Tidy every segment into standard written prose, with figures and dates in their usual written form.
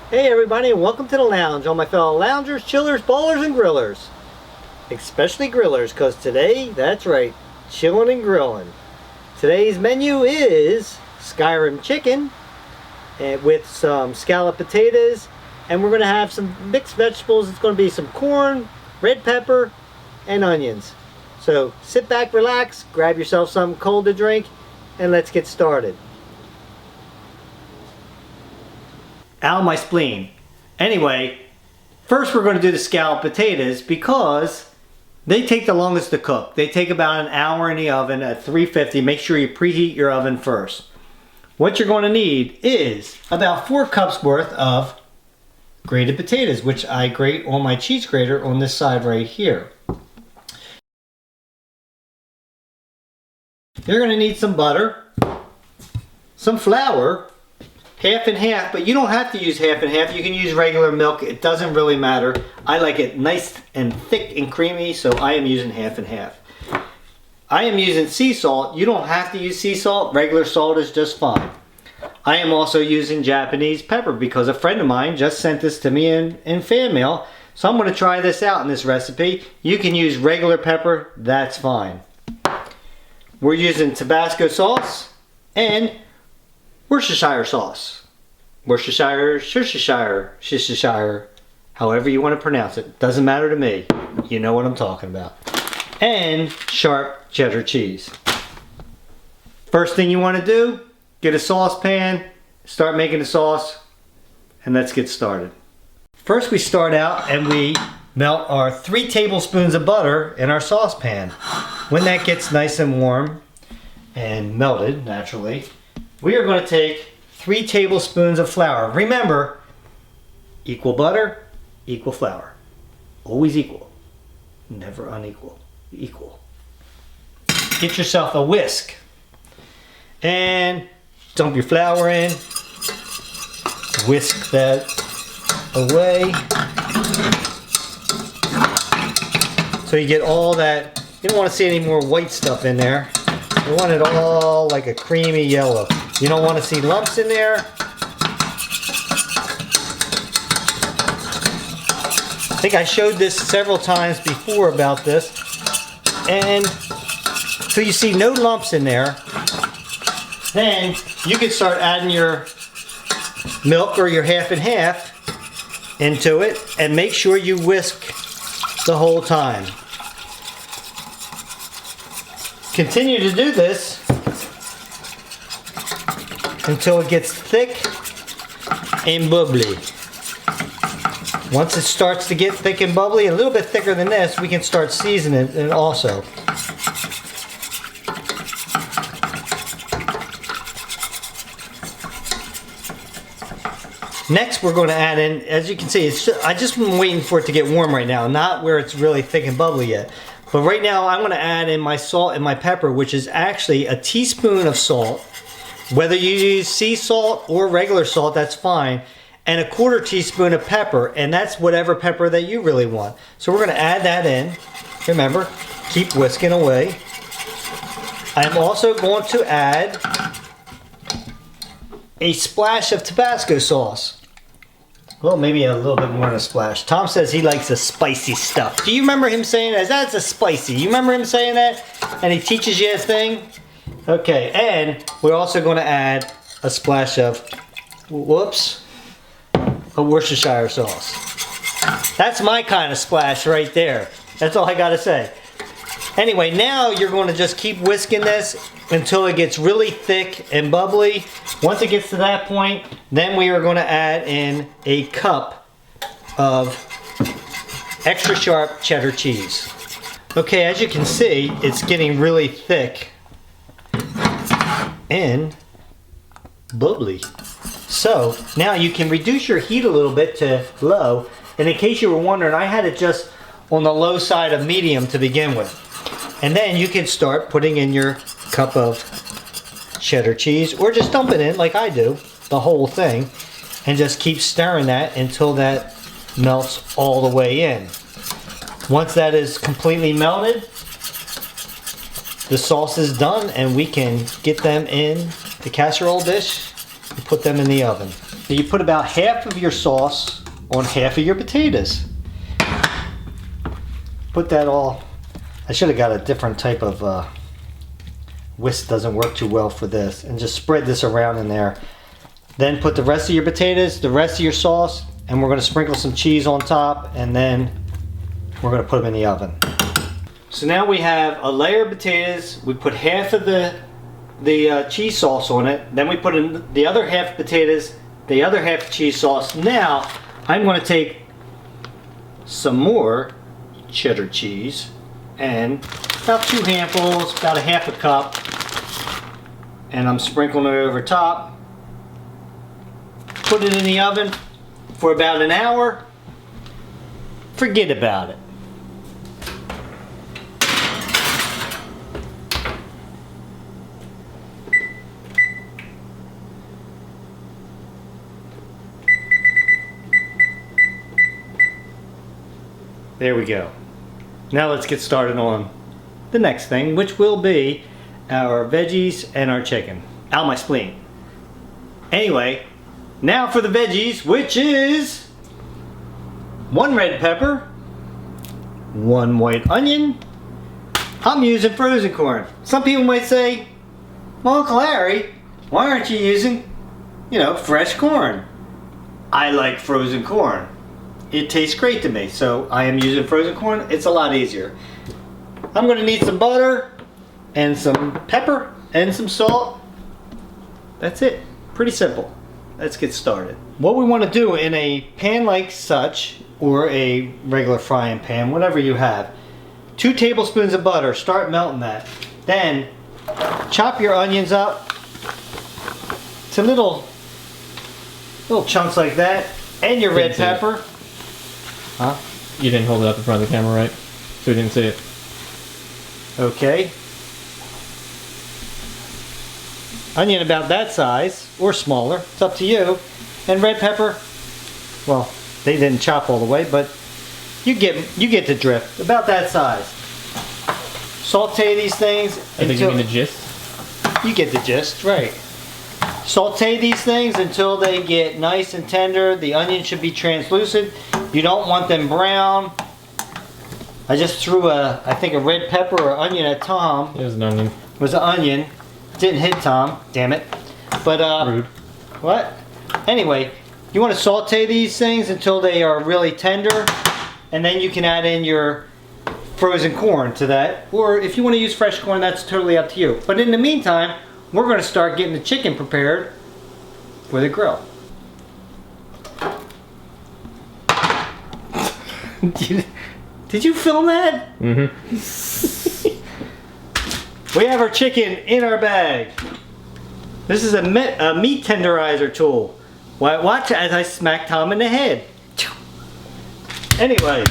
Hey everybody, and welcome to the lounge, all my fellow loungers, chillers, ballers, and grillers. Especially grillers, because today, that's right, chillin' and grillin'. Today's menu is Skyrim chicken with some scalloped potatoes, and we're going to have some mixed vegetables. It's going to be some corn, red pepper, and onions. So sit back, relax, grab yourself something cold to drink, and let's get started. Ow, my spleen. Anyway, first we're going to do the scalloped potatoes because they take the longest to cook. They take about an hour in the oven at 350. Make sure you preheat your oven first. What you're going to need is about 4 cups worth of grated potatoes, which I grate on my cheese grater on this side right here. You're going to need some butter, some flour, half and half, but you don't have to use half and half. You can use regular milk. It doesn't really matter. I like it nice and thick and creamy, so I am using half and half. I am using sea salt. You don't have to use sea salt. Regular salt is just fine. I am also using Japanese pepper because a friend of mine just sent this to me in fan mail, so I'm going to try this out in this recipe. You can use regular pepper. That's fine. We're using Tabasco sauce and Worcestershire sauce. Worcestershire, however you want to pronounce it. Doesn't matter to me. You know what I'm talking about. And sharp cheddar cheese. First thing you want to do, get a saucepan, start making the sauce, and let's get started. First we start out and we melt our 3 tablespoons of butter in our saucepan. When that gets nice and warm and melted naturally, we are going to take 3 tablespoons of flour. Remember, equal butter, equal flour. Always equal. Never unequal. Equal. Get yourself a whisk. And dump your flour in. Whisk that away. So you get all that. You don't want to see any more white stuff in there. You want it all like a creamy yellow. You don't want to see lumps in there. I think I showed this several times before about this. And so you see no lumps in there, then you can start adding your milk or your half and half into it, and make sure you whisk the whole time. Continue to do this until it gets thick and bubbly. Once it starts to get thick and bubbly, a little bit thicker than this, we can start seasoning it also. Next we're going to add in, as you can see, I just been waiting for it to get warm right now, not where it's really thick and bubbly yet. But right now I'm going to add in my salt and my pepper, which is actually a teaspoon of salt. Whether you use sea salt or regular salt, that's fine. And a 1/4 teaspoon of pepper, and that's whatever pepper that you really want. So we're going to add that in. Remember, keep whisking away. I'm also going to add a splash of Tabasco sauce. Well, maybe a little bit more than a splash. Tom says he likes the spicy stuff. Do you remember him saying that? That's a spicy. You remember him saying that? And he teaches you a thing? Okay, and we're also going to add a splash of, whoops, a Worcestershire sauce. That's my kind of splash right there. That's all I got to say. Anyway, now you're going to just keep whisking this until it gets really thick and bubbly. Once it gets to that point, then we are going to add in a cup of extra sharp cheddar cheese. Okay, as you can see, it's getting really thick and bubbly. So now you can reduce your heat a little bit to low. And in case you were wondering, I had it just on the low side of medium to begin with. And then you can start putting in your cup of cheddar cheese, or just dump it in like I do, the whole thing, and just keep stirring that until that melts all the way in. Once that is completely melted, the sauce is done, and we can get them in the casserole dish and put them in the oven. So you put about half of your sauce on half of your potatoes. Put that all, I should have got a different type of whisk, doesn't work too well for this. And just spread this around in there. Then put the rest of your potatoes, the rest of your sauce, and we're gonna sprinkle some cheese on top, and then we're gonna put them in the oven. So now we have a layer of potatoes. We put half of the cheese sauce on it. Then we put in the other half potatoes, the other half cheese sauce. Now I'm going to take some more cheddar cheese and about 2 handfuls, about a half a cup, and I'm sprinkling it over top. Put it in the oven for about an hour. Forget about it. There we go. Now let's get started on the next thing, which will be our veggies and our chicken. Out my spleen. Anyway, now for the veggies, which is 1 red pepper, 1 white onion. I'm using frozen corn. Some people might say, well, Uncle Larry, why aren't you using, fresh corn? I like frozen corn. It tastes great to me, so I am using frozen corn. It's a lot easier. I'm going to need some butter and some pepper and some salt. That's it. Pretty simple. Let's get started. What we want to do in a pan like such, or a regular frying pan, whatever you have, 2 tablespoons of butter. Start melting that. Then chop your onions up to little chunks like that, and your red pepper. Huh? You didn't hold it up in front of the camera, right? So we didn't see it. Okay. Onion about that size, or smaller. It's up to you. And red pepper, well, they didn't chop all the way, but you get the drift. About that size. Saute these things. I think you mean the gist? You get the gist, right. Saute these things until they get nice and tender. The onion should be translucent. You don't want them brown. I just threw I think a red pepper or onion at Tom. It was an onion. It was an onion. Didn't hit Tom, damn it. But rude. What? Anyway, you want to saute these things until they are really tender, and then you can add in your frozen corn to that. Or if you want to use fresh corn, that's totally up to you. But in the meantime, we're going to start getting the chicken prepared for the grill. Did you film that? Mm-hmm. We have our chicken in our bag. This is a meat tenderizer tool. Watch as I smack Tom in the head. Anyway,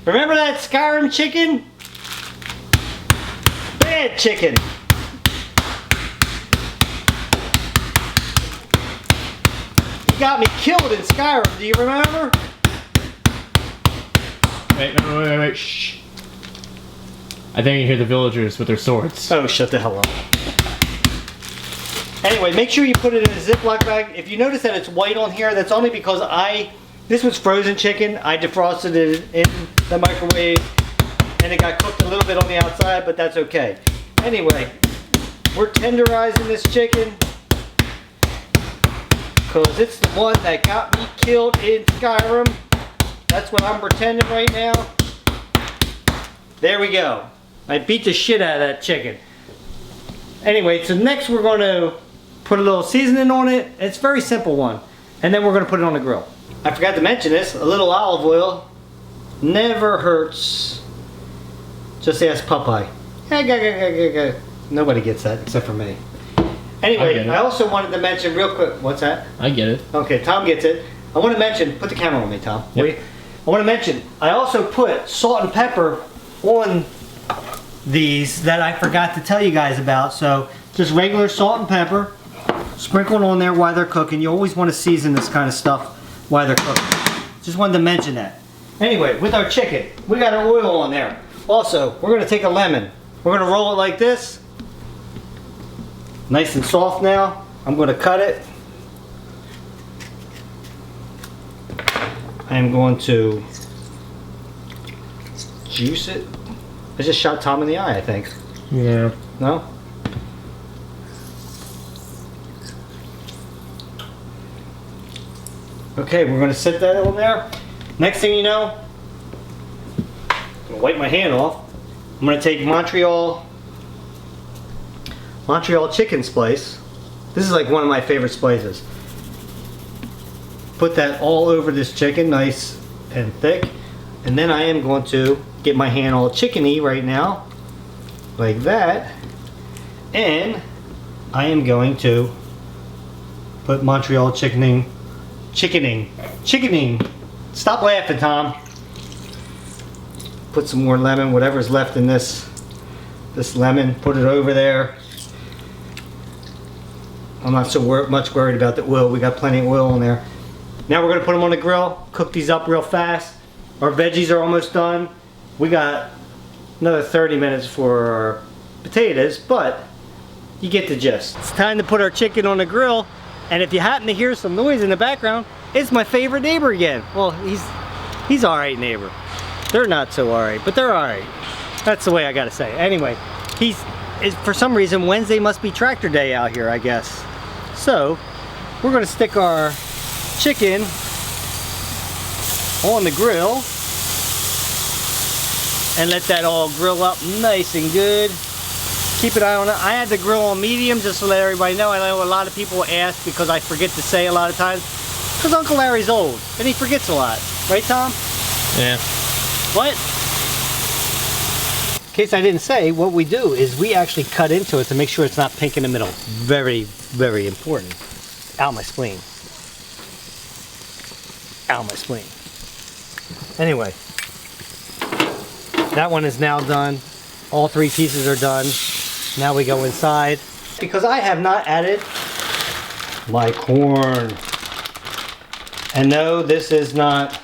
remember that Skyrim chicken? Bad chicken. You got me killed in Skyrim, do you remember? Wait, shh. I think you hear the villagers with their swords. Oh, shut the hell up. Anyway, make sure you put it in a Ziploc bag. If you notice that it's white on here, that's only because this was frozen chicken. I defrosted it in the microwave, and it got cooked a little bit on the outside, but that's okay. Anyway, we're tenderizing this chicken because it's the one that got me killed in Skyrim. That's what I'm pretending right now. There we go. I beat the shit out of that chicken. Anyway, so next we're going to put a little seasoning on it. It's a very simple one. And then we're going to put it on the grill. I forgot to mention this. A little olive oil never hurts. Just ask Popeye. Nobody gets that except for me. Anyway, I also wanted to mention real quick. What's that? I get it. Okay, Tom gets it. I want to mention, put the camera on me, Tom. Yep. I want to mention, I also put salt and pepper on these that I forgot to tell you guys about. So just regular salt and pepper, sprinkled on there while they're cooking. You always want to season this kind of stuff while they're cooking. Just wanted to mention that. Anyway, with our chicken, we got our oil on there. Also, we're going to take a lemon. We're going to roll it like this. Nice and soft now. I'm going to cut it. I am going to juice it. I just shot Tom in the eye, I think. Yeah. No? Okay, we're going to set that on there. Next thing you know, I'm going to wipe my hand off. I'm going to take Montreal chicken splice. This is like one of my favorite splices. Put that all over this chicken, nice and thick. And then I am going to get my hand all chickeny right now, like that. And I am going to put Montreal chickening. Stop laughing, Tom. Put some more lemon, whatever's left in this lemon, put it over there. I'm not so much worried about the oil. We got plenty of oil in there. Now we're gonna put them on the grill, cook these up real fast. Our veggies are almost done. We got another 30 minutes for our potatoes, but you get the gist. It's time to put our chicken on the grill, and if you happen to hear some noise in the background, it's my favorite neighbor again. Well, he's all right neighbor. They're not so all right, but they're all right. That's the way I gotta say. Anyway, for some reason, Wednesday must be tractor day out here, I guess. So, we're gonna stick our chicken on the grill and let that all grill up nice and good. Keep an eye on it. I had the grill on medium just to let everybody know. I know a lot of people ask because I forget to say a lot of times. Because Uncle Larry's old and he forgets a lot. Right, Tom? Yeah. What? In case I didn't say, what we do is we actually cut into it to make sure it's not pink in the middle. Very, very important. Out my spleen. Out my spleen. Anyway, that one is now done. All 3 pieces are done. Now we go inside. Because I have not added my corn. And no, this is not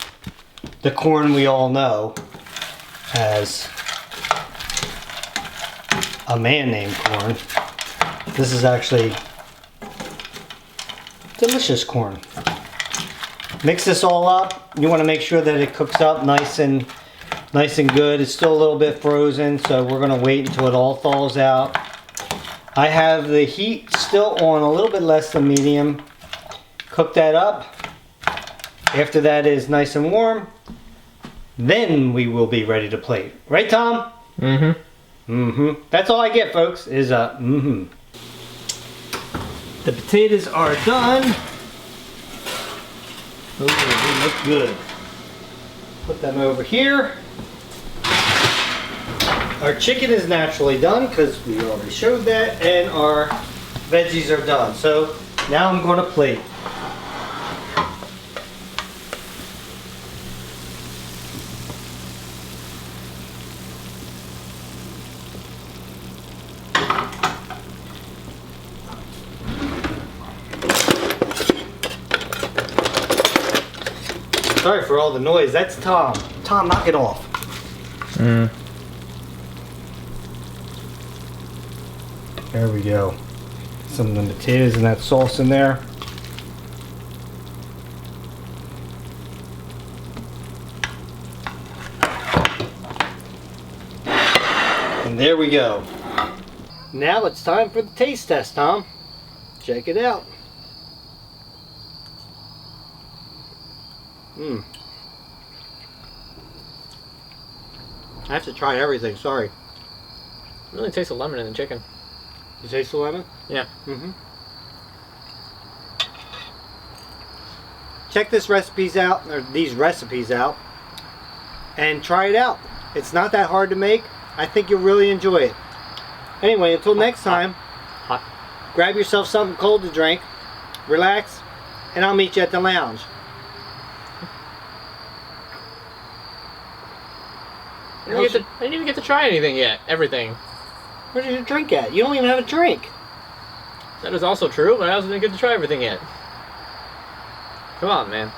the corn we all know as a man named corn. This is actually delicious corn. Mix this all up. You want to make sure that it cooks up nice and good. It's still a little bit frozen, so we're going to wait until it all thaws out. I have the heat still on a little bit less than medium. Cook that up. After that is nice and warm, then we will be ready to plate. Right, Tom? Mm-hmm. Mm-hmm. That's all I get, folks, is a mm-hmm. The potatoes are done. Oh, they look good. Put them over here. Our chicken is naturally done because we already showed that, and our veggies are done. So now I'm going to plate. Sorry for all the noise. That's Tom. Tom, knock it off. There we go. Some of the potatoes and that sauce in there. And there we go. Now it's time for the taste test, Tom. Check it out. I have to try everything, sorry. It really tastes of lemon in the chicken. You taste the lemon? Yeah. Mm-hmm. Check these recipes out, and try it out. It's not that hard to make. I think you'll really enjoy it. Anyway, until next time, grab yourself something cold to drink, relax, and I'll meet you at the lounge. I didn't even get to try anything yet. Everything. Where's your drink at? You don't even have a drink. That is also true, but I also didn't get to try everything yet. Come on, man.